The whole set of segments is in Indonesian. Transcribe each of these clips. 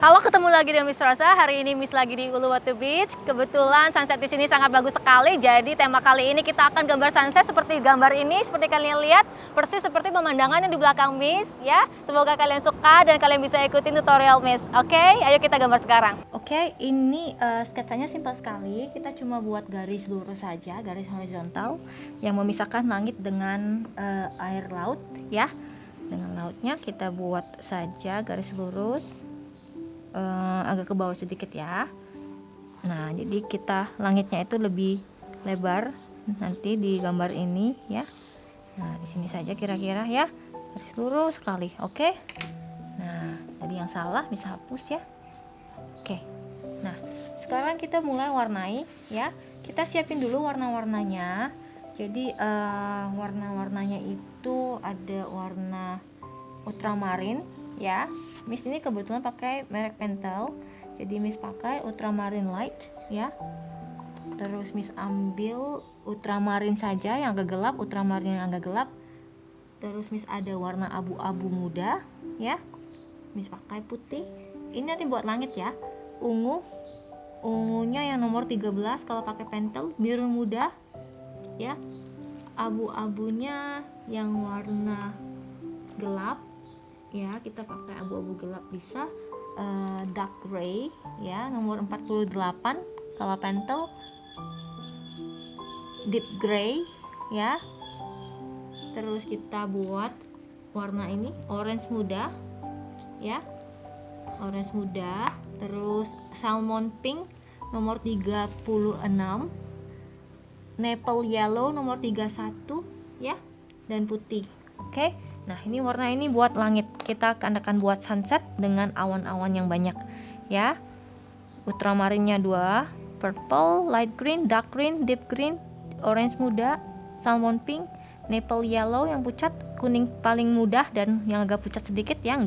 Halo, ketemu lagi dengan Miss Rosa. Hari ini Miss lagi di Uluwatu Beach. Kebetulan sunset di sini sangat bagus sekali. Jadi tema kali ini kita akan gambar sunset seperti gambar ini, seperti kalian lihat, persis seperti pemandangan yang di belakang Miss ya. Semoga kalian suka dan kalian bisa ikutin tutorial Miss. Oke, ayo kita gambar sekarang. Oke, ini sketsanya simpel sekali. Kita cuma buat garis lurus saja, garis horizontal yang memisahkan langit dengan air laut ya. Dengan lautnya kita buat saja garis lurus. Agak ke bawah sedikit ya. Nah, jadi kita langitnya itu lebih lebar nanti di gambar ini ya. Nah, di sini saja kira-kira ya. Garis lurus sekali. Oke. Nah, tadi yang salah bisa hapus ya. Oke. Nah, sekarang kita mulai warnai ya. Kita siapin dulu warna-warnanya. Jadi warna-warnanya itu ada warna ultramarin ya. Miss ini kebetulan pakai merek Pentel, jadi Miss pakai ultramarin light ya. Terus Miss ambil ultramarin saja yang agak gelap, ultramarin yang agak gelap. Terus Miss ada warna abu-abu muda ya. Miss pakai putih. Ini nanti buat langit ya. Ungunya yang nomor 13 kalau pakai Pentel, biru muda ya. Abu-abunya yang warna gelap ya, kita pakai abu-abu gelap bisa. Dark gray ya, nomor 48 kalau Pentel. Deep gray ya. Terus kita buat warna ini orange muda ya, orange muda. Terus salmon pink nomor 36, maple yellow nomor 31 ya, dan putih. Oke. Nah, ini warna ini buat langit. Kita akan buat sunset dengan awan-awan yang banyak ya. Ultramarinnya 2, purple, light green, dark green, deep green, orange muda, salmon pink, maple yellow yang pucat, kuning paling mudah dan yang agak pucat sedikit ya,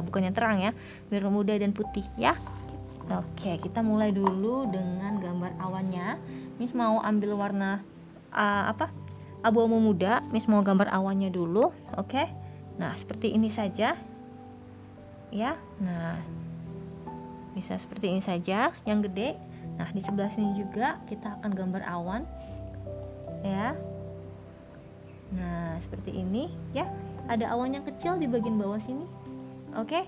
bukannya terang ya, biru muda dan putih ya. Oke, kita mulai dulu dengan gambar awannya. Miss mau ambil warna abu-abu muda. Miss mau gambar awannya dulu. Oke. Nah, seperti ini saja ya. Nah, bisa seperti ini saja yang gede. Nah, di sebelah sini juga kita akan gambar awan ya. Nah, seperti ini ya. Ada awan yang kecil di bagian bawah sini. Oke.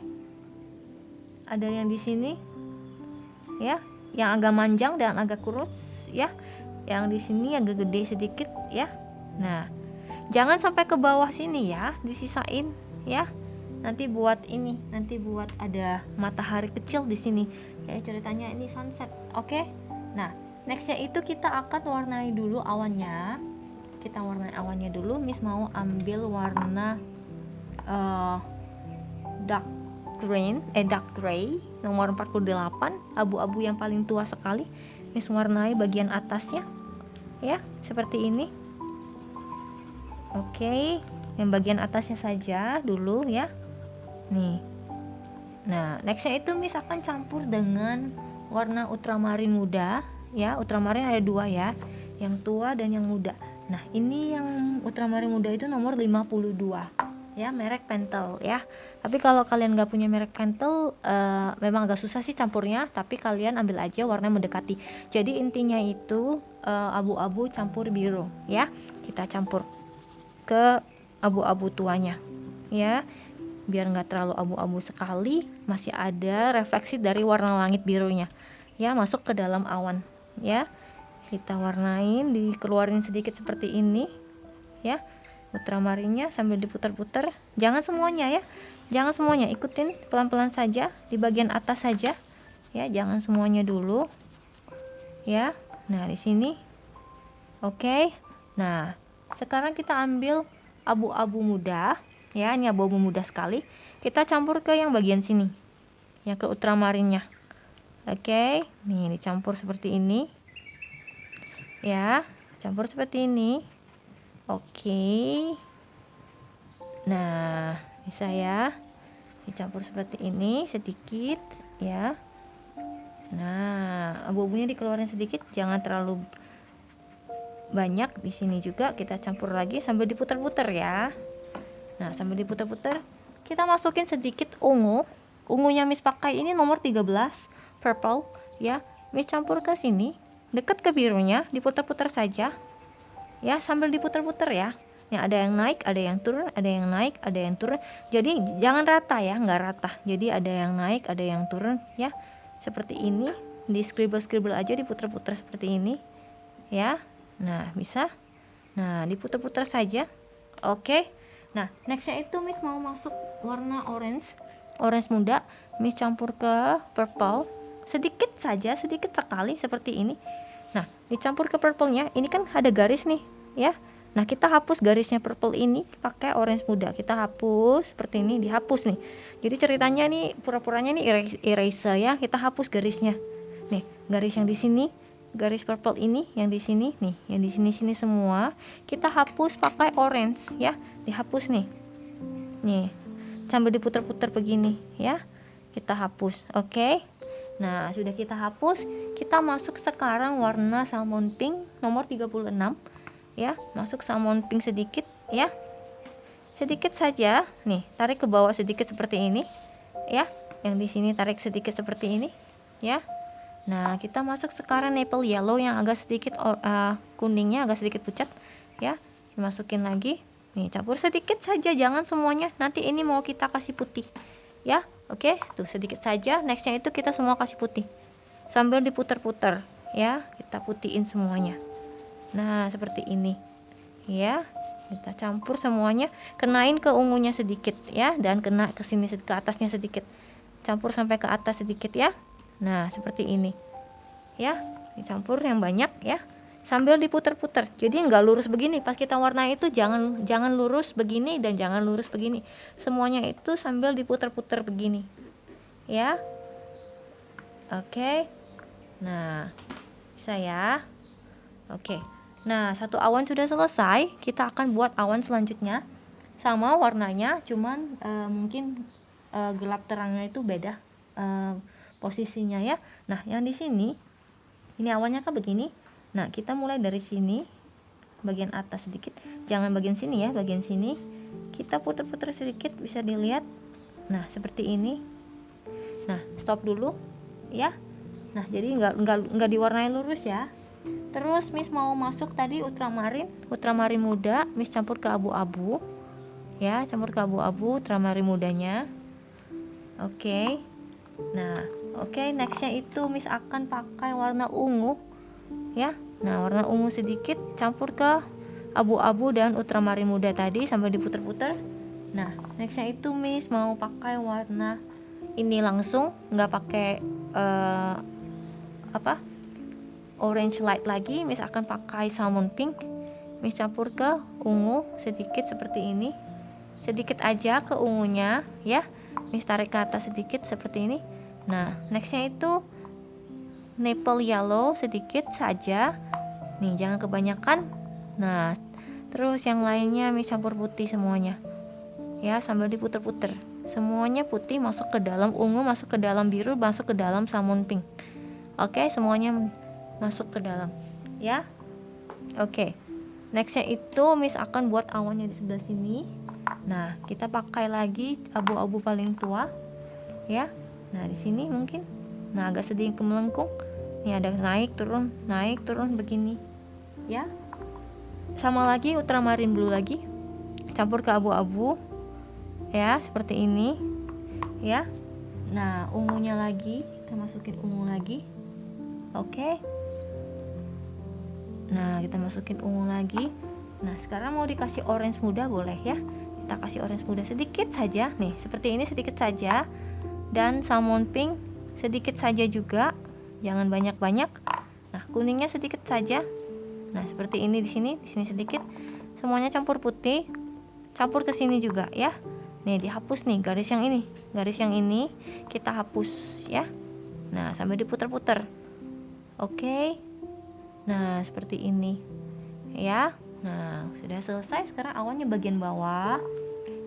Ada yang di sini ya, yang agak manjang dan agak kurus ya. Yang di sini agak gede sedikit ya. Nah, jangan sampai ke bawah sini ya, disisain ya. Nanti buat ada matahari kecil di sini. Kayak ceritanya ini sunset. Oke. Nah, nextnya itu kita akan warnai dulu awannya. Kita warnai awannya dulu. Miss mau ambil warna dark gray nomor 48, abu-abu yang paling tua sekali. Miss warnai bagian atasnya ya, seperti ini. Oke, yang bagian atasnya saja dulu ya. Nih. Nah, nextnya itu Miss akan campur dengan warna ultramarin muda ya. Ultramarin ada 2 ya, yang tua dan yang muda. Nah, ini yang ultramarin muda itu nomor 52 ya, merek Pentel ya. Tapi kalau kalian gak punya merek Pentel, memang agak susah sih campurnya, tapi kalian ambil aja warna mendekati. Jadi intinya itu abu-abu campur biru ya. Kita campur ke abu-abu tuanya ya, biar nggak terlalu abu-abu sekali, masih ada refleksi dari warna langit birunya ya, masuk ke dalam awan ya. Kita warnain, dikeluarin sedikit seperti ini ya, ultramarinnya sambil diputar-putar. Jangan semuanya ya, jangan semuanya, ikutin pelan-pelan saja di bagian atas saja ya, jangan semuanya dulu ya. Nah, di sini oke. Nah, sekarang kita ambil abu-abu muda ya, ini abu-abu muda sekali. Kita campur ke yang bagian sini, yang ke ultramarinnya. Oke, nih dicampur seperti ini ya, campur seperti ini. Oke. Nah, bisa ya, dicampur seperti ini sedikit ya. Nah, abu-abunya dikeluarin sedikit, jangan terlalu banyak. Di sini juga kita campur lagi sambil diputar-putar ya. Nah, sambil diputar-putar kita masukin sedikit ungu ungunya Miss pakai ini nomor 13 purple ya. Miss campur ke sini dekat ke birunya, diputar-putar saja ya, sambil diputar-putar ya. Yang ada yang naik, ada yang turun, ada yang naik, ada yang turun. Jadi jangan rata ya, nggak rata. Jadi ada yang naik, ada yang turun ya. Seperti ini, di scribble aja, diputar-putar seperti ini ya. Nah, bisa. Nah, diputar-putar saja. Oke. Nah, nextnya itu Miss mau masuk warna orange muda. Miss campur ke purple sedikit saja, sedikit sekali seperti ini. Nah, dicampur ke purple-nya, ini kan ada garis nih ya. Nah, kita hapus garisnya purple ini pakai orange muda. Kita hapus seperti ini, dihapus nih. Jadi ceritanya nih, pura-puranya nih eraser ya. Kita hapus garisnya. Nih, garis yang di sini, garis purple ini, yang di sini nih, yang di sini semua kita hapus pakai orange ya. Dihapus nih. Nih, sambil diputar-putar begini ya. Kita hapus. Oke. Nah, sudah kita hapus, kita masuk sekarang warna salmon pink nomor 36 ya. Masuk salmon pink sedikit ya. Sedikit saja. Nih, tarik ke bawah sedikit seperti ini ya. Yang di sini tarik sedikit seperti ini ya. Nah, kita masuk sekarang maple yellow yang agak sedikit kuningnya agak sedikit pucat ya. Masukin lagi. Nih, campur sedikit saja, jangan semuanya. Nanti ini mau kita kasih putih ya. Oke, tuh sedikit saja. Nextnya itu kita semua kasih putih sambil diputar-putar ya. Kita putihin semuanya. Nah, seperti ini ya. Kita campur semuanya, kenain ke ungunya sedikit ya, dan kena ke sini ke atasnya sedikit. Campur sampai ke atas sedikit ya. Nah, seperti ini ya. Dicampur yang banyak ya, sambil diputar-putar. Jadi nggak lurus begini. Pas kita warna itu jangan lurus begini dan jangan lurus begini. Semuanya itu sambil diputar-putar begini ya. Oke. Nah, bisa ya. Oke. Nah, satu awan sudah selesai. Kita akan buat awan selanjutnya. Sama warnanya, cuman mungkin gelap terangnya itu beda posisinya ya. Nah, yang di sini ini awannya kan begini. Nah, kita mulai dari sini, bagian atas sedikit, jangan bagian sini ya, bagian sini kita putar-putar sedikit, bisa dilihat. Nah, seperti ini. Nah, stop dulu ya. Nah, jadi nggak diwarnai lurus ya. Terus Miss mau masuk tadi ultramarin muda, Miss campur ke abu-abu ya, campur ke abu-abu ultramarin mudanya. Oke. Nah, oke, nextnya itu Miss akan pakai warna ungu ya. Nah, warna ungu sedikit campur ke abu-abu dan ultramarin muda tadi sambil diputar-putar. Nah, nextnya itu Miss mau pakai warna ini langsung, nggak pakai orange light lagi. Miss akan pakai salmon pink. Miss campur ke ungu sedikit seperti ini, sedikit aja ke ungunya ya. Miss tarik ke atas sedikit seperti ini. Nah, nextnya itu maple yellow sedikit saja nih, jangan kebanyakan. Nah, terus yang lainnya Miss campur putih semuanya ya, sambil diputer-puter. Semuanya putih masuk ke dalam ungu, masuk ke dalam biru, masuk ke dalam salmon pink. Oke, semuanya masuk ke dalam ya. Oke, nextnya itu Miss akan buat awannya di sebelah sini. Nah, kita pakai lagi abu-abu paling tua ya. Nah, di sini mungkin agak sedikit melengkung. Ini ada naik turun begini ya. Sama lagi ultramarin blue lagi, campur ke abu-abu ya, seperti ini ya. Nah, ungunya lagi, kita masukin ungu lagi. Oke. Nah, kita masukin ungu lagi. Nah, sekarang mau dikasih orange muda boleh ya. Kita kasih orange muda sedikit saja nih, seperti ini sedikit saja. Dan salmon pink sedikit saja juga, jangan banyak-banyak. Nah, kuningnya sedikit saja. Nah, seperti ini di sini sedikit. Semuanya campur putih. Campur ke sini juga ya. Nih, dihapus nih garis yang ini. Garis yang ini kita hapus ya. Nah, sambil diputar-putar. Oke. Nah, seperti ini ya. Nah, sudah selesai. Sekarang awannya bagian bawah.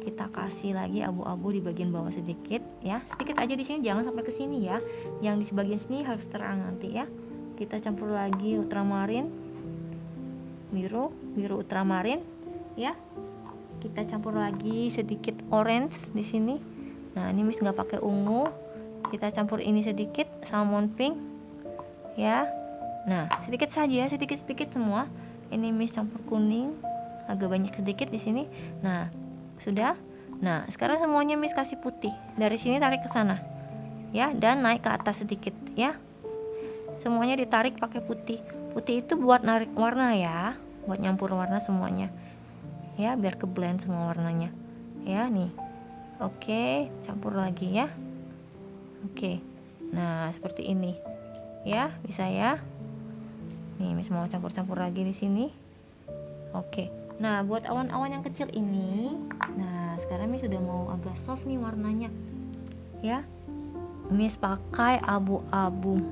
Kita kasih lagi abu-abu di bagian bawah sedikit ya. Sedikit aja di sini, jangan sampai ke sini ya. Yang di bagian sini harus terang nanti ya. Kita campur lagi ultramarin, biru ultramarin ya. Kita campur lagi sedikit orange di sini Nah ini Miss nggak pakai ungu, kita campur ini sedikit salmon pink ya. Nah sedikit saja, sedikit semua. Ini Miss campur kuning, agak banyak sedikit di sini. Nah sudah. Nah sekarang semuanya Miss kasih putih, dari sini tarik ke sana ya, dan naik ke atas sedikit ya. Semuanya ditarik pakai putih. Putih itu buat narik warna ya, buat nyampur warna semuanya ya, biar ke blend semua warnanya ya. Nih oke, campur lagi ya. Oke, nah seperti ini ya, bisa ya. Nih Miss mau campur-campur lagi di sini. Oke, nah buat awan-awan yang kecil ini, nah sekarang Miss sudah mau agak soft nih warnanya ya. Miss pakai abu-abu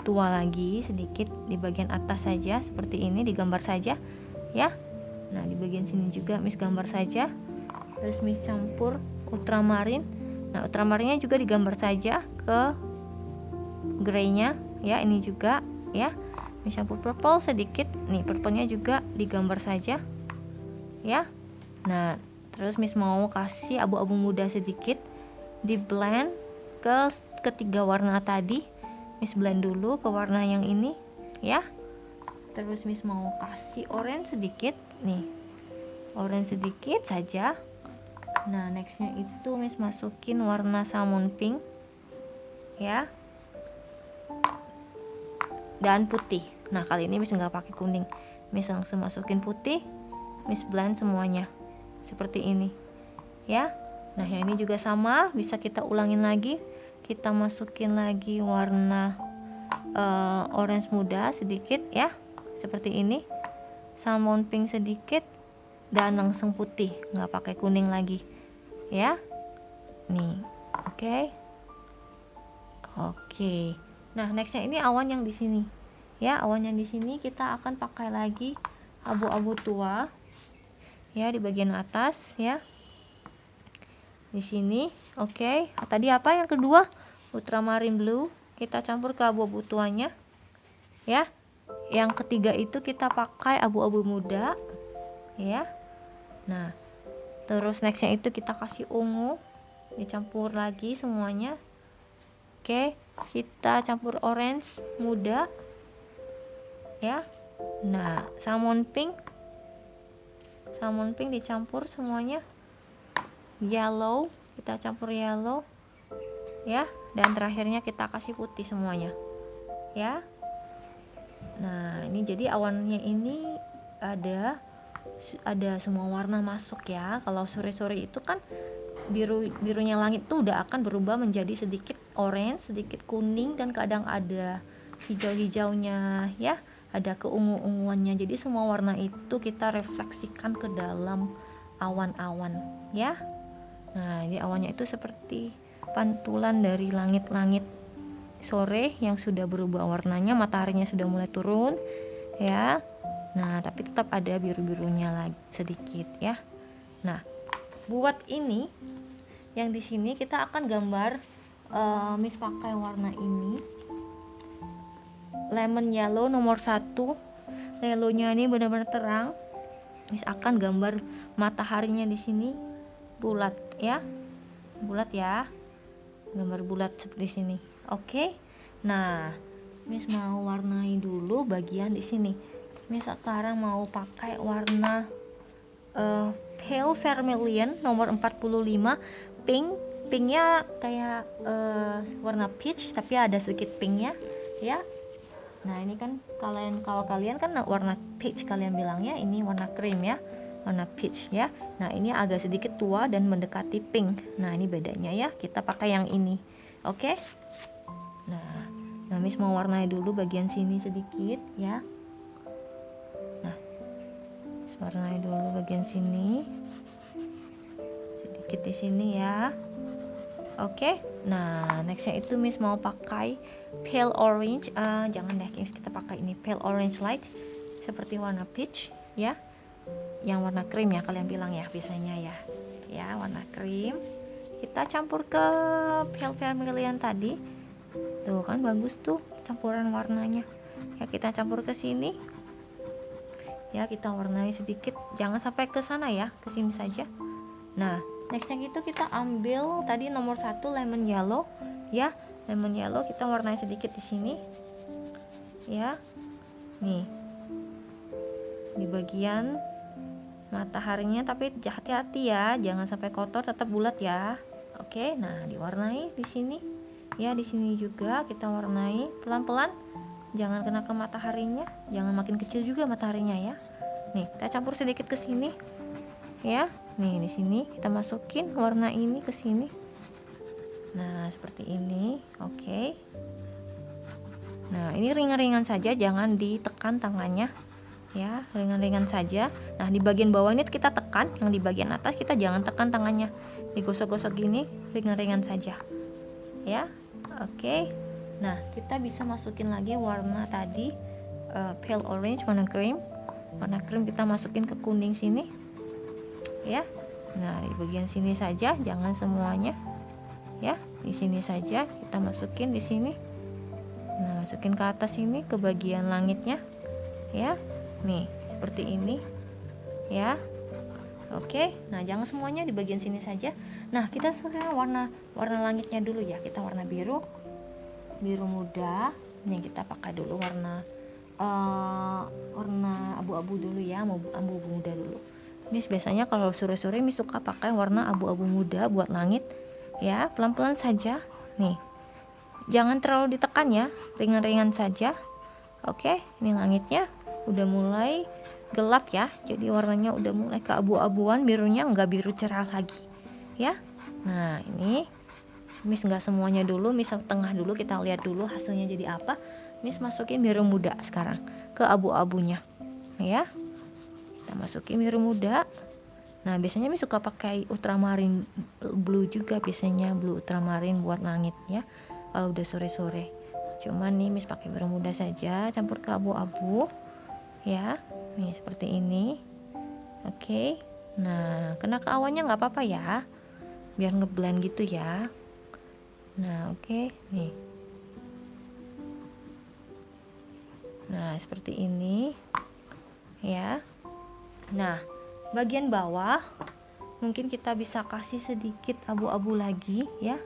tua lagi sedikit di bagian atas saja, seperti ini, digambar saja ya. Nah di bagian sini juga Miss gambar saja. Terus Miss campur ultramarin. Nah ultramarinnya juga digambar saja ke greynya ya, ini juga ya. Miss campur purple sedikit, nih purplenya juga digambar saja ya. Nah terus Miss mau kasih abu-abu muda sedikit, di blend ke ketiga warna tadi. Miss blend dulu ke warna yang ini ya. Terus Miss mau kasih orange sedikit, nih orange sedikit saja. Nah nextnya itu Miss masukin warna salmon pink ya, dan putih. Nah kali ini Miss nggak pakai kuning, Miss langsung masukin putih. Miss blend semuanya seperti ini ya. Nah yang ini juga sama, bisa kita ulangin lagi. Kita masukin lagi warna orange muda sedikit ya, seperti ini, salmon pink sedikit, dan langsung putih, nggak pakai kuning lagi ya. Nih oke. Nah nextnya ini awan yang di sini ya. Awan yang di sini kita akan pakai lagi abu-abu tua ya, di bagian atas ya, di sini. Oke, tadi apa yang kedua? Ultramarine blue, kita campur ke abu-abu tuanya ya. Yang ketiga itu kita pakai abu-abu muda ya. Nah terus nextnya itu kita kasih ungu, dicampur lagi semuanya. Oke, kita campur orange muda ya. Nah salmon pink dicampur semuanya. Yellow, kita campur yellow ya, dan terakhirnya kita kasih putih semuanya ya. Nah ini jadi awannya ini ada semua warna masuk ya. Kalau sore-sore itu kan birunya langit tuh udah akan berubah menjadi sedikit orange, sedikit kuning, dan kadang ada hijau-hijaunya ya, ada keungu-unguannya. Jadi semua warna itu kita refleksikan ke dalam awan-awan ya. Nah jadi awannya itu seperti pantulan dari langit-langit sore yang sudah berubah warnanya, mataharinya sudah mulai turun ya. Nah tapi tetap ada biru-birunya lagi sedikit ya. Nah buat ini yang di sini kita akan gambar, Miss pakai warna ini lemon yellow nomor 1. Yellownya ini benar-benar terang. Miss akan gambar mataharinya di sini bulat ya, gambar bulat seperti sini. Oke. Nah Miss mau warnai dulu bagian di sini. Miss sekarang mau pakai warna pale vermilion nomor 45, pinknya kayak warna peach tapi ada sedikit pinknya ya. Nah ini kan kalau kalian kan warna peach kalian bilangnya, ini warna cream ya, warna peach ya. Nah ini agak sedikit tua dan mendekati pink. Nah ini bedanya ya, kita pakai yang ini. Oke. Nah Miss mau warnai dulu bagian sini sedikit ya. Warnai dulu bagian sini sedikit di sini ya. Oke. Nah nextnya itu Miss mau pakai pale orange, jangan deh Miss, kita pakai ini pale orange light seperti warna peach ya, yang warna cream ya kalian bilang ya biasanya ya warna cream. Kita campur ke pale vermilion tadi tuh kan, bagus tuh campuran warnanya ya. Kita campur ke sini ya, kita warnai sedikit, jangan sampai ke sana ya, ke sini saja. Nah Nextnya itu kita ambil tadi nomor 1 lemon yellow ya. Lemon yellow kita warnai sedikit di sini ya. Nih di bagian mataharinya, tapi hati-hati ya, jangan sampai kotor, tetap bulat ya. Oke, nah diwarnai di sini ya, di sini juga kita warnai pelan-pelan, jangan kena ke mataharinya, jangan makin kecil juga mataharinya ya. Nih kita campur sedikit ke sini ya. Nih di sini kita masukin warna ini ke sini. Nah seperti ini. Oke, nah ini ringan-ringan saja, jangan ditekan tangannya ya, ringan-ringan saja. Nah di bagian bawah ini kita tekan, yang di bagian atas kita jangan tekan tangannya, digosok-gosok gini, ringan-ringan saja ya. Oke, nah kita bisa masukin lagi warna tadi pale orange, warna cream kita masukin ke kuning sini ya. Nah di bagian sini saja, jangan semuanya ya, di sini saja kita masukin di sini. Nah masukin ke atas ini, ke bagian langitnya ya. Nih seperti ini ya. Oke, nah jangan semuanya, di bagian sini saja. Nah kita sekarang warna langitnya dulu ya, kita warna biru muda. Ini kita pakai dulu warna abu-abu dulu ya, abu-abu muda dulu. Miss biasanya kalau sore-sore Miss suka pakai warna abu-abu muda buat langit ya, pelan-pelan saja. Nih jangan terlalu ditekan ya, ringan-ringan saja. Oke, ini langitnya udah mulai gelap ya, jadi warnanya udah mulai keabu-abuan, birunya nggak biru cerah lagi ya. Nah ini Miss nggak semuanya dulu, Miss tengah dulu, kita lihat dulu hasilnya jadi apa. Miss masukin biru muda sekarang ke abu-abunya ya, kita masukin biru muda. Nah biasanya Miss suka pakai ultramarine blue juga, biasanya blue ultramarine buat langit ya kalau udah sore-sore. Cuman nih Miss pakai biru muda saja, campur ke abu-abu ya. Nih seperti ini. Oke, nah kena ke awannya nggak apa-apa ya, biar ngeblend gitu ya. Nah oke, nih nah seperti ini ya. Nah bagian bawah mungkin kita bisa kasih sedikit abu-abu lagi ya,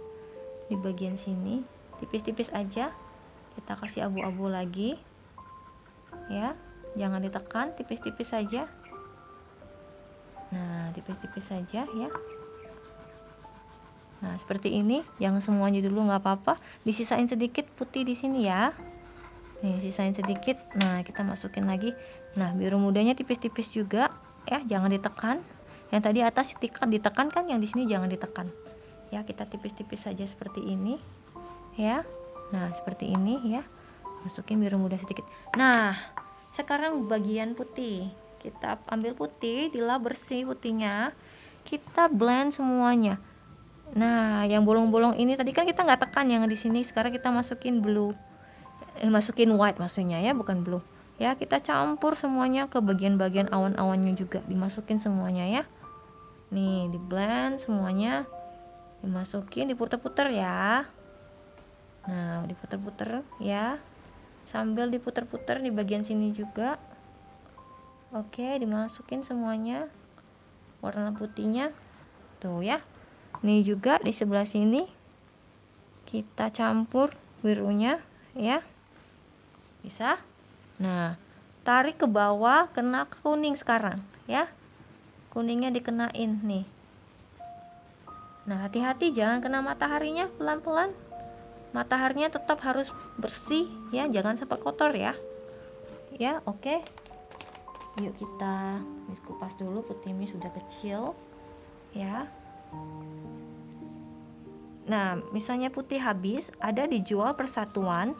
di bagian sini tipis-tipis aja kita kasih abu-abu lagi ya, jangan ditekan, tipis-tipis saja. Nah tipis-tipis saja ya. Nah seperti ini, jangan semuanya dulu nggak apa-apa, disisain sedikit putih di sini ya. Nih sisain sedikit. Nah kita masukin lagi. Nah biru mudanya tipis-tipis juga ya, jangan ditekan. Yang tadi atas ditekan kan, yang di sini jangan ditekan ya, kita tipis-tipis saja seperti ini ya. Nah seperti ini ya, masukin biru muda sedikit. Nah sekarang bagian putih, kita ambil putih, dilap bersih putihnya, kita blend semuanya. Nah yang bolong-bolong ini tadi kan kita nggak tekan yang di sini, sekarang kita masukin blue, masukin white maksudnya ya, bukan blue ya. Kita campur semuanya ke bagian-bagian awan-awannya juga, dimasukin semuanya ya. Nih di blend semuanya, dimasukin, diputer-puter ya. Nah diputer-puter ya, sambil diputer-puter di bagian sini juga. Oke, dimasukin semuanya warna putihnya tuh ya. Nih juga di sebelah sini kita campur birunya ya, bisa. Nah tarik ke bawah, kena ke kuning sekarang ya, kuningnya dikenain nih. Nah hati-hati jangan kena mataharinya, pelan-pelan, mataharinya tetap harus bersih ya, jangan sampai kotor ya. Ya oke, yuk kita Miss kupas dulu, putih Miss sudah kecil ya. Nah misalnya putih habis, ada dijual persatuan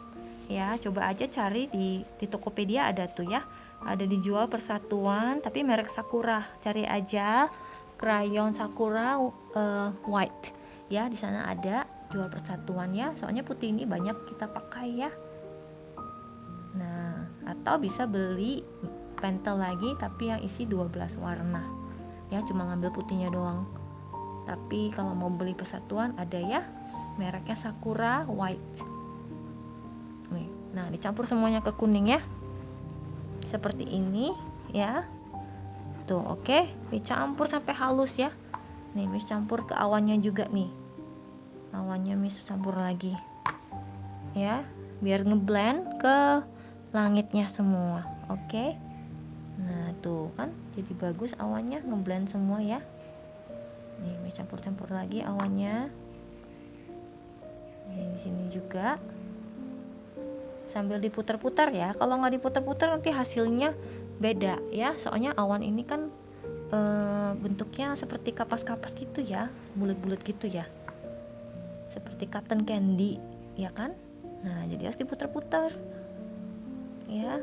ya, coba aja cari di Tokopedia, ada tuh ya, ada dijual persatuan tapi merek Sakura. Cari aja crayon Sakura white ya, di sana ada jual persatuan ya, soalnya putih ini banyak kita pakai ya. Nah atau bisa beli pentel lagi tapi yang isi 12 warna ya, cuma ngambil putihnya doang. Tapi kalau mau beli persatuan ada ya, mereknya Sakura white nih. Nah dicampur semuanya ke kuning ya, seperti ini ya tuh. Oke, dicampur sampai halus ya. Nih Miss campur ke awannya juga nih, awannya Miss campur lagi ya, biar ngeblend ke langitnya semua. Oke. Nah tuh kan jadi bagus awannya, ngeblend semua ya. Nih Miss campur-campur lagi awannya. Nih, di sini juga sambil diputar-putar ya. Kalau nggak diputar-putar nanti hasilnya beda ya, soalnya awan ini kan bentuknya seperti kapas-kapas gitu ya, bulat-bulat gitu ya, seperti cotton candy ya kan. Nah jadi harus diputar-putar ya.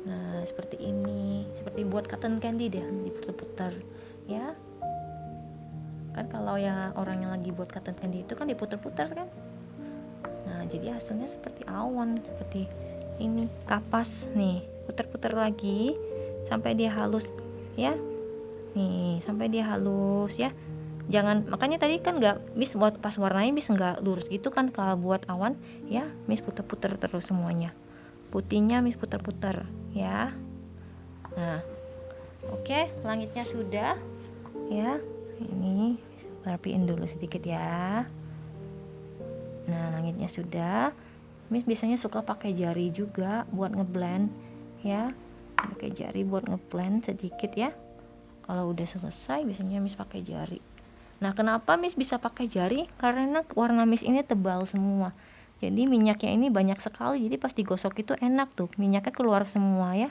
Nah seperti ini, seperti buat cotton candy deh, diputar-putar ya kan. Kalau ya orang yang lagi buat cotton candy itu kan diputar-putar kan. Nah jadi hasilnya seperti awan, seperti ini kapas. Nih putar-putar lagi sampai dia halus ya. Nih sampai dia halus ya. Jangan, makanya tadi kan nggak Miss buat pas warnanya Miss nggak lurus gitu kan kalau buat awan ya. Miss putar-putar terus semuanya, putihnya Miss putar-putar ya. Nah oke, langitnya sudah ya. Ini rapiin dulu sedikit ya. Nah langitnya sudah. Miss biasanya suka pakai jari juga buat ngeblend ya, pakai jari buat ngeblend sedikit ya. Kalau udah selesai biasanya Miss pakai jari. Nah kenapa Miss bisa pakai jari? Karena warna Miss ini tebal semua, jadi minyaknya ini banyak sekali, jadi pas digosok itu enak tuh, minyaknya keluar semua ya.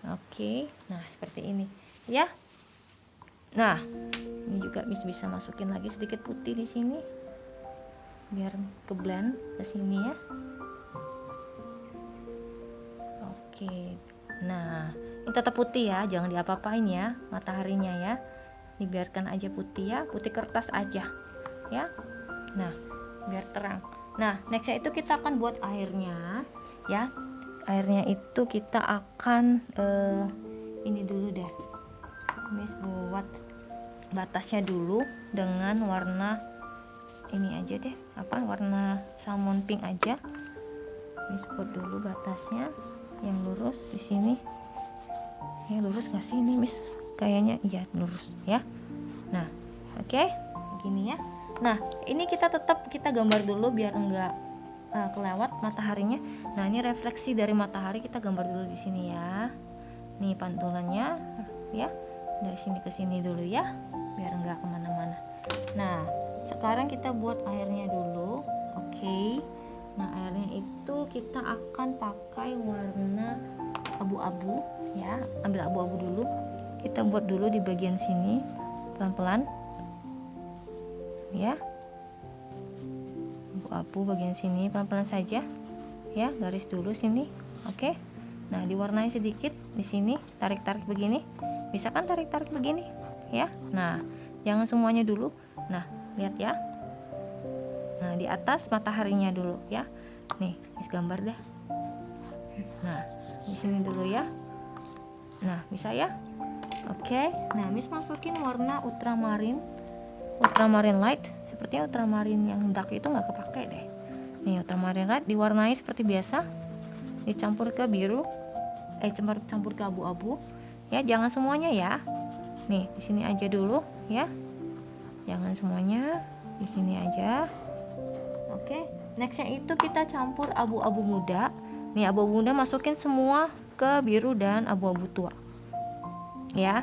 Oke, nah seperti ini ya. Nah ini juga Miss bisa masukin lagi sedikit putih di sini biar ke blend ke sini ya. Oke, nah ini tetap putih ya, jangan diapa-apain ya mataharinya ya, dibiarkan aja putih ya, putih kertas aja ya. Nah biar terang. Nah nextnya itu kita akan buat airnya ya. Airnya itu kita akan ini dulu deh Miss, buat batasnya dulu dengan warna ini aja deh, apa, warna salmon pink aja. Miss buat dulu batasnya yang lurus di sini ya. Lurus nggak sih ini Miss? Kayaknya iya lurus ya. Nah oke, begini ya. Nah ini kita tetap kita gambar dulu biar enggak kelewat mataharinya. Nah ini refleksi dari matahari, kita gambar dulu di sini ya. Nih pantulannya ya, dari sini ke sini dulu ya biar enggak kemana-mana. Nah sekarang kita buat airnya dulu. Oke. Nah airnya itu kita akan pakai warna abu-abu ya. Ambil abu-abu dulu, kita buat dulu di bagian sini pelan-pelan ya. Abu-abu bagian sini pelan-pelan saja ya, garis dulu sini. Oke. Nah diwarnai sedikit di sini, tarik-tarik begini, bisa kan tarik-tarik begini ya. Nah jangan semuanya dulu. Nah lihat ya. Nah di atas mataharinya dulu ya. Nih Miss gambar deh. Nah di sini dulu ya. Nah bisa ya. Oke. Nah Miss masukin warna ultramarin, ultramarin light. Sepertinya ultramarin yang dark itu nggak kepake deh. Nih ultramarin light diwarnai seperti biasa, dicampur ke biru, campur ke abu-abu ya. Jangan semuanya ya. Nih di sini aja dulu ya. Jangan semuanya, di sini aja. Oke, nextnya itu kita campur abu-abu muda. Nih abu-abu muda masukin semua ke biru dan abu-abu tua ya.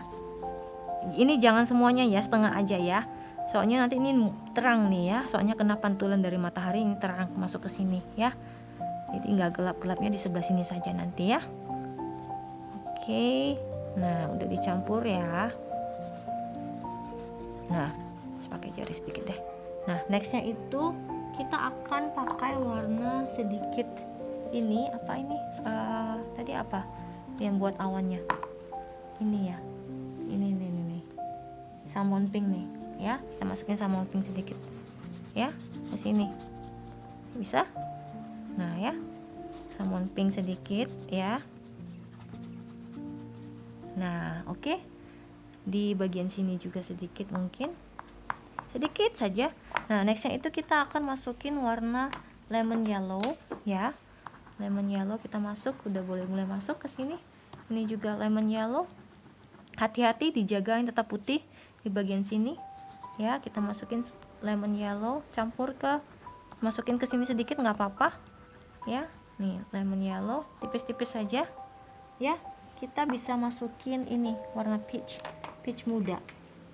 Ini jangan semuanya ya, setengah aja ya, soalnya nanti ini terang nih ya, soalnya kena pantulan dari matahari, ini terang masuk ke sini ya, jadi nggak gelap-gelapnya di sebelah sini saja nanti ya. Oke, nah udah dicampur ya. Nah pakai jari sedikit deh. Nah nextnya itu kita akan pakai warna sedikit ini, apa ini tadi apa yang buat awannya ini ya, ini nih salmon pink nih ya. Kita masukin salmon pink sedikit ya ke sini, bisa. Nah ya, salmon pink sedikit ya. Nah oke, di bagian sini juga sedikit, mungkin sedikit saja. Nah nextnya itu kita akan masukin warna lemon yellow ya. Lemon yellow kita masuk, udah boleh mulai masuk ke sini. Ini juga lemon yellow, hati-hati dijagain tetap putih di bagian sini ya. Kita masukin lemon yellow, masukin ke sini sedikit nggak apa-apa ya. Nih lemon yellow tipis-tipis saja ya. Kita bisa masukin ini warna peach muda.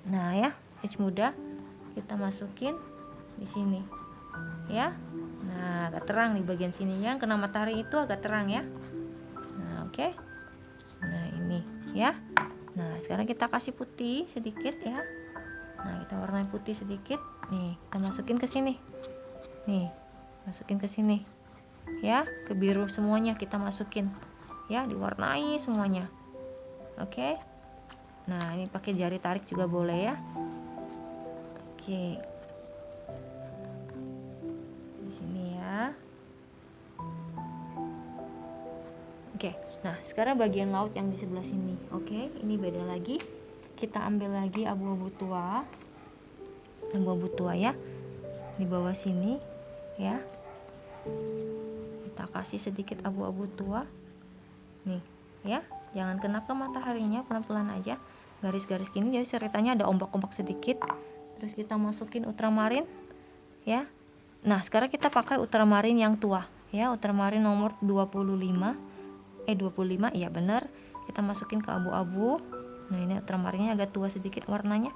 Nah ya, peach muda kita masukin di sini ya. Nah agak terang di bagian sini, yang kena matahari itu agak terang ya. Nah oke. Nah ini ya. Nah sekarang kita kasih putih sedikit ya. Nah kita warnai putih sedikit. Nih kita masukin ke sini. Nih masukin ke sini ya, ke biru semuanya kita masukin ya, diwarnai semuanya. Oke. Nah ini pakai jari tarik juga boleh ya. Oke, di sini ya. Oke, nah sekarang bagian laut yang di sebelah sini. Oke, ini beda lagi. Kita ambil lagi abu-abu tua ya, di bawah sini ya. Kita kasih sedikit abu-abu tua nih ya, jangan kena ke mataharinya, pelan-pelan aja, garis-garis gini, jadi ceritanya ada ombak-ombak sedikit. Terus kita masukin ultramarin ya. Nah sekarang kita pakai ultramarin yang tua ya, ultramarin nomor 25 iya benar. Kita masukin ke abu-abu. Nah ini ultramarinnya agak tua sedikit warnanya,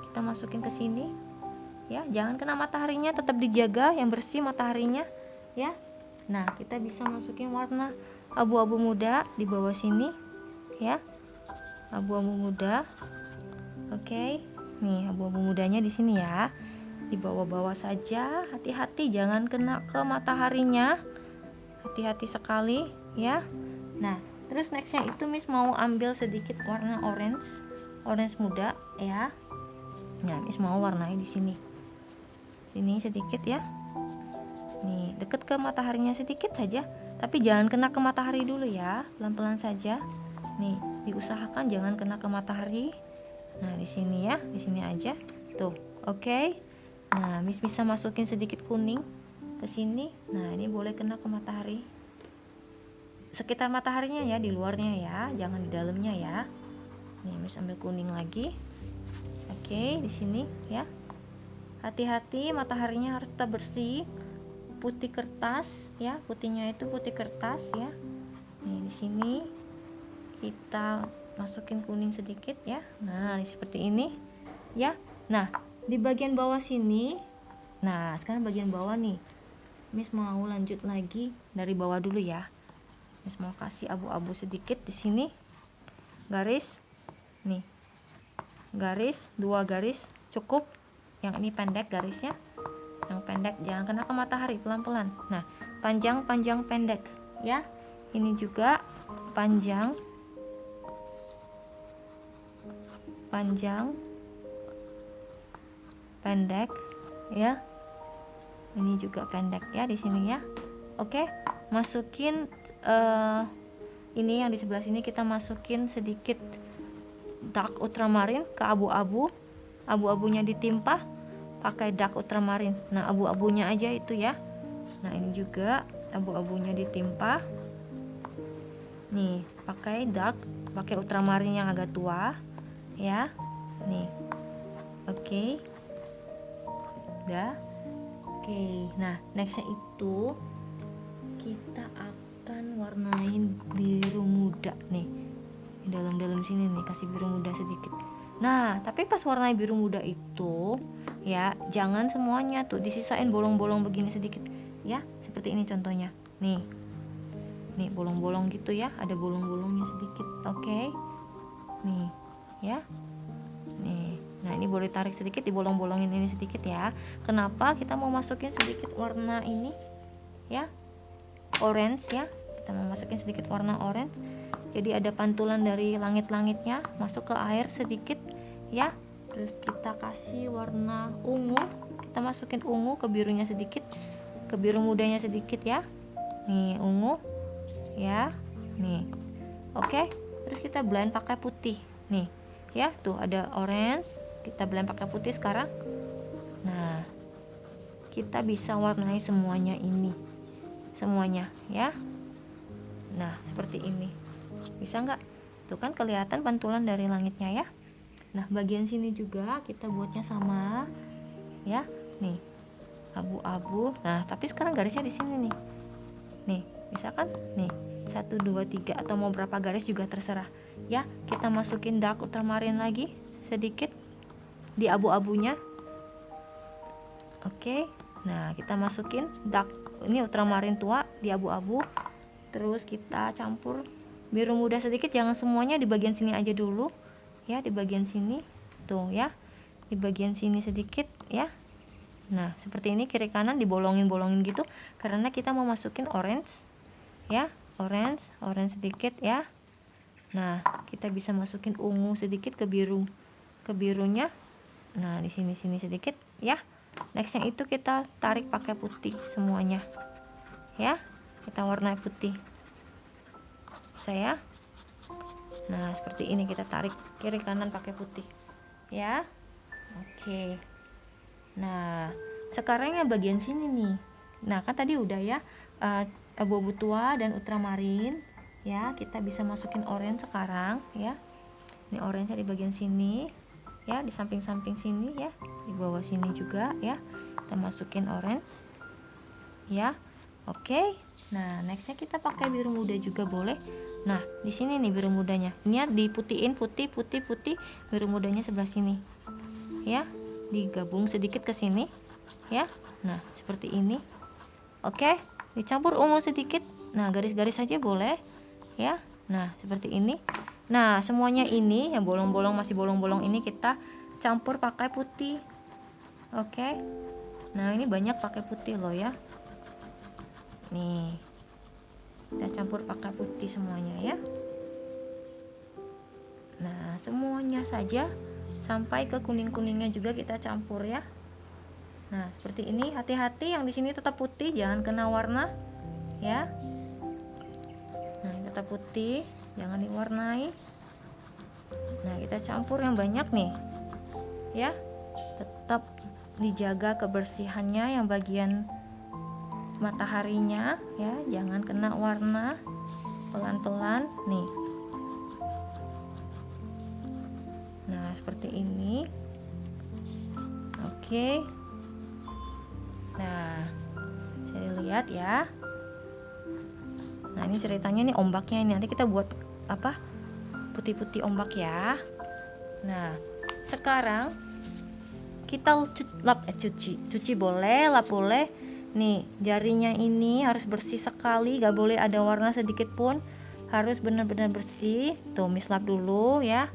kita masukin ke sini ya, jangan kena mataharinya, tetap dijaga yang bersih mataharinya ya. Nah kita bisa masukin warna abu-abu muda di bawah sini ya, abu-abu muda. Oke, nih abu-abu mudanya di sini ya, di bawah-bawah saja, hati-hati jangan kena ke mataharinya, hati-hati sekali ya. Nah terus nextnya itu Miss mau ambil sedikit warna orange muda ya. Nah Miss mau warnai di sini sedikit ya. Nih deket ke mataharinya sedikit saja, tapi jangan kena ke matahari dulu ya, pelan-pelan saja. Nih diusahakan jangan kena ke matahari. Nah di sini ya, di sini aja tuh. Oke. Nah Miss bisa masukin sedikit kuning ke sini. Nah ini boleh kena ke matahari, sekitar mataharinya ya, di luarnya ya, jangan di dalamnya ya. Nih Miss ambil kuning lagi. Oke, di sini ya. Hati-hati mataharinya harus tetap bersih, putih kertas ya, putihnya itu putih kertas ya. Nih di sini kita masukin kuning sedikit ya. Nah seperti ini ya. Nah di bagian bawah sini, nah sekarang bagian bawah nih Miss mau lanjut lagi dari bawah dulu ya. Miss mau kasih abu-abu sedikit di sini, garis nih, garis 2 garis cukup, yang ini pendek garisnya, yang pendek jangan kena ke matahari, pelan-pelan. Nah panjang pendek ya, ini juga panjang pendek ya, ini juga pendek ya di sini ya. Oke, masukin ini yang di sebelah sini, kita masukin sedikit dark ultramarin ke abu-abu, abu-abunya ditimpa pakai dark ultramarin. Nah abu-abunya aja itu ya. Nah ini juga abu-abunya ditimpa nih, pakai dark, pakai ultramarin yang agak tua ya. Nih oke, udah. Oke, nah nextnya itu kita akan warnain biru muda nih, di dalam sini nih, kasih biru muda sedikit. Nah tapi pas warnai biru muda itu ya, jangan semuanya tuh, disisain bolong-bolong begini sedikit ya, seperti ini contohnya nih bolong-bolong gitu ya, ada bolong-bolongnya sedikit. Oke nih ya, nih. Nah ini boleh tarik sedikit, dibolong-bolongin ini sedikit ya. Kenapa kita mau masukin sedikit warna ini ya, orange ya, kita mau masukin sedikit warna orange, jadi ada pantulan dari langit-langitnya masuk ke air sedikit ya. Terus kita kasih warna ungu, kita masukin ungu ke birunya sedikit, ke biru mudanya sedikit ya. Nih ungu ya, nih oke. Terus kita blend pakai putih nih ya, tuh ada orange, kita blend pakai putih sekarang. Nah kita bisa warnai semuanya ini, semuanya ya. Nah seperti ini, bisa nggak? Tuh kan kelihatan pantulan dari langitnya ya. Nah, bagian sini juga kita buatnya sama ya. Nih, abu-abu. Nah, tapi sekarang garisnya di sini nih. Nih, bisa kan? Nih, 1 2 3 atau mau berapa garis juga terserah. Ya, kita masukin dark ultramarine lagi sedikit di abu-abunya. Oke. Nah, kita masukin dark ini ultramarine tua di abu-abu. Terus kita campur biru muda sedikit, jangan semuanya, di bagian sini aja dulu. Ya, di bagian sini. Tuh ya. Di bagian sini sedikit ya. Nah, seperti ini kiri kanan dibolongin-bolongin gitu karena kita mau masukin orange. Ya, orange sedikit ya. Nah, kita bisa masukin ungu sedikit ke birunya. Nah, di sini sedikit ya. Next yang itu kita tarik pakai putih semuanya. Ya, kita warnai putih. Bisa ya? Nah, seperti ini kita tarik kiri kanan pakai putih. Ya. Oke. Nah, sekarang yang bagian sini nih. Nah, kan tadi udah ya, abu-abu tua dan ultramarine. Ya, kita bisa masukin orange sekarang ya. Ini orange di bagian sini. Ya, di samping-samping sini ya. Di bawah sini juga ya. Kita masukin orange. Ya. Oke. Nah, nextnya kita pakai biru muda juga boleh. Nah, di sini nih biru mudanya. Ini diputihin putih, biru mudanya sebelah sini. Ya, digabung sedikit ke sini. Ya. Nah, seperti ini. Oke, dicampur ungu sedikit. Nah, garis-garis saja boleh. Ya. Nah, seperti ini. Nah, semuanya ini yang bolong-bolong, masih bolong-bolong ini kita campur pakai putih. Oke. Nah, ini banyak pakai putih loh ya. Nih, kita campur pakai putih semuanya ya. Nah, semuanya saja sampai ke kuning-kuningnya juga kita campur ya. Nah, seperti ini. Hati-hati yang di sini tetap putih, jangan kena warna ya. Nah, tetap putih, jangan diwarnai. Nah, kita campur yang banyak nih ya. Tetap dijaga kebersihannya yang bagian mataharinya ya, jangan kena warna. Pelan-pelan nih. Nah, seperti ini. Oke. Nah, saya lihat ya. Nah, ini ceritanya nih ombaknya ini. Nanti kita buat apa? Putih-putih ombak ya. Nah, sekarang kita cuci boleh, lap boleh. Nih, jarinya ini harus bersih sekali, gak boleh ada warna sedikit pun. Harus benar-benar bersih. Tuh, Miss lap dulu ya.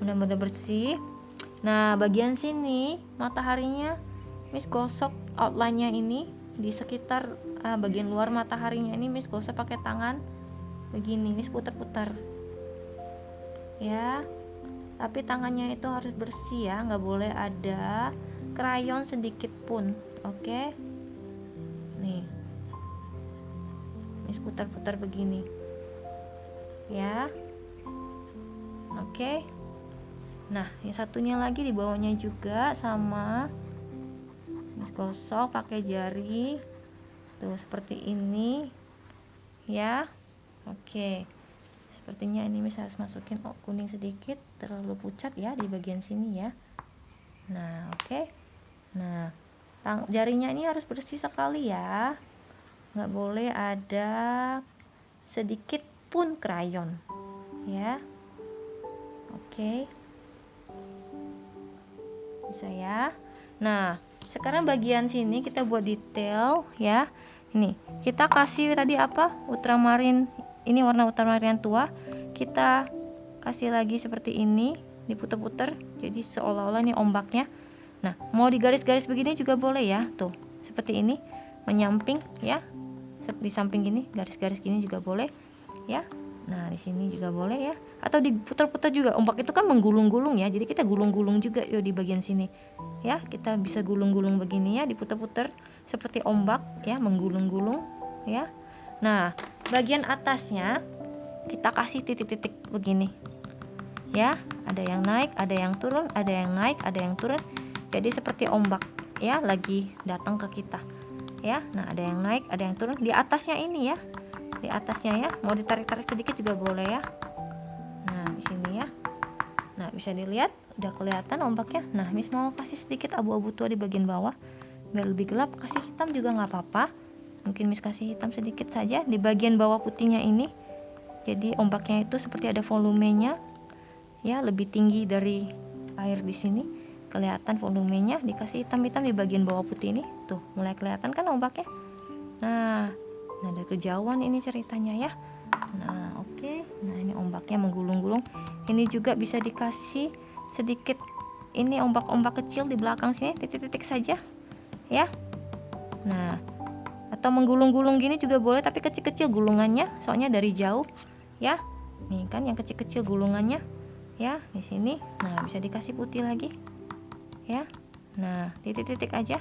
Benar-benar bersih. Nah, bagian sini mataharinya Miss gosok outline-nya ini di sekitar bagian luar mataharinya ini. Miss gosok pakai tangan begini, Miss putar-putar. Ya. Tapi tangannya itu harus bersih ya, nggak boleh ada krayon sedikit pun. Oke. Nih, Miss putar-putar begini ya. Oke. Nah, yang satunya lagi di bawahnya juga sama. Miss gosok pakai jari tuh seperti ini ya. Oke, sepertinya ini Miss harus masukin kuning sedikit, terlalu pucat ya di bagian sini ya. Nah, oke. Nah, jarinya ini harus bersih sekali ya, nggak boleh ada sedikit pun krayon ya. Oke, bisa ya. Nah, sekarang bagian sini kita buat detail ya. Ini kita kasih tadi apa, ultramarine, ini warna ultramarine tua, kita kasih lagi seperti ini, diputer-puter jadi seolah-olah ini ombaknya. Nah, mau di garis-garis begini juga boleh ya, tuh seperti ini, menyamping ya, di samping gini, garis-garis gini juga boleh ya. Nah, di sini juga boleh ya, atau diputar-putar juga. Ombak itu kan menggulung-gulung ya, jadi kita gulung-gulung juga yo di bagian sini ya. Kita bisa gulung-gulung begini ya, diputar-putar seperti ombak ya, menggulung-gulung ya. Nah, bagian atasnya kita kasih titik-titik begini ya, ada yang naik, ada yang turun, ada yang naik, ada yang turun. Jadi seperti ombak ya, lagi datang ke kita ya. Nah, ada yang naik, ada yang turun di atasnya ini ya, di atasnya ya. Mau ditarik-tarik sedikit juga boleh ya. Nah, di sini ya. Nah, bisa dilihat Udah kelihatan ombaknya. Nah, Miss mau kasih sedikit abu-abu tua di bagian bawah biar lebih gelap. Kasih hitam juga nggak apa-apa. Mungkin Miss kasih hitam sedikit saja di bagian bawah putihnya ini. Jadi ombaknya itu seperti ada volumenya, ya, lebih tinggi dari air di sini. Kelihatan volumenya. Dikasih hitam-hitam di bagian bawah putih ini. Tuh, mulai kelihatan kan ombaknya. Nah dari kejauhan ini ceritanya ya. Nah, oke. Nah, ini ombaknya menggulung-gulung. Ini juga bisa dikasih sedikit ini ombak-ombak kecil di belakang sini, titik-titik saja ya. Nah, atau menggulung-gulung gini juga boleh, tapi kecil-kecil gulungannya, soalnya dari jauh ya. Nih kan yang kecil-kecil gulungannya ya di sini. Nah, bisa dikasih putih lagi ya. Nah, titik-titik aja.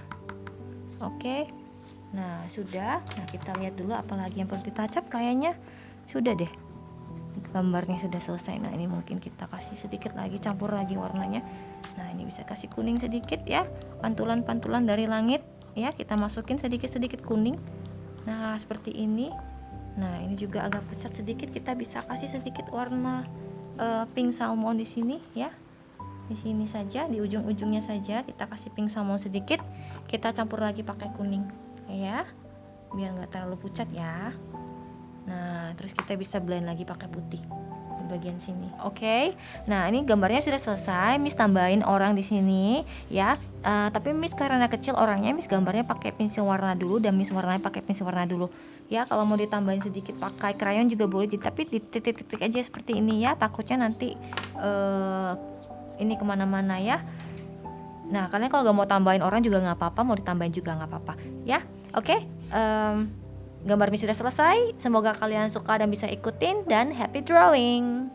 Oke. Nah, sudah. Nah, kita lihat dulu apalagi yang perlu ditacap. Kayaknya sudah deh, gambarnya sudah selesai. Nah, ini mungkin kita kasih sedikit lagi, campur lagi warnanya. Nah, ini bisa kasih kuning sedikit ya, pantulan-pantulan dari langit ya, kita masukin sedikit-sedikit kuning. Nah, seperti ini. Nah, ini juga agak pucat sedikit, kita bisa kasih sedikit warna pink salmon di sini ya. Di sini saja, di ujung-ujungnya saja kita kasih pink salmon sedikit, kita campur lagi pakai kuning ya, biar nggak terlalu pucat ya. Nah, terus kita bisa blend lagi pakai putih di bagian sini. Oke. Nah, ini gambarnya sudah selesai. Miss tambahin orang di sini ya. Tapi Miss karena kecil orangnya, Miss gambarnya pakai pensil warna dulu dan Miss warnanya pakai pensil warna dulu. Ya, kalau mau ditambahin sedikit pakai krayon juga boleh, tapi di titik-titik aja seperti ini ya. Takutnya nanti ini kemana-mana ya. Nah, kalian kalau gak mau tambahin orang juga nggak apa-apa, mau ditambahin juga nggak apa-apa ya. Oke. Gambar Miss sudah selesai. Semoga kalian suka dan bisa ikutin, dan happy drawing.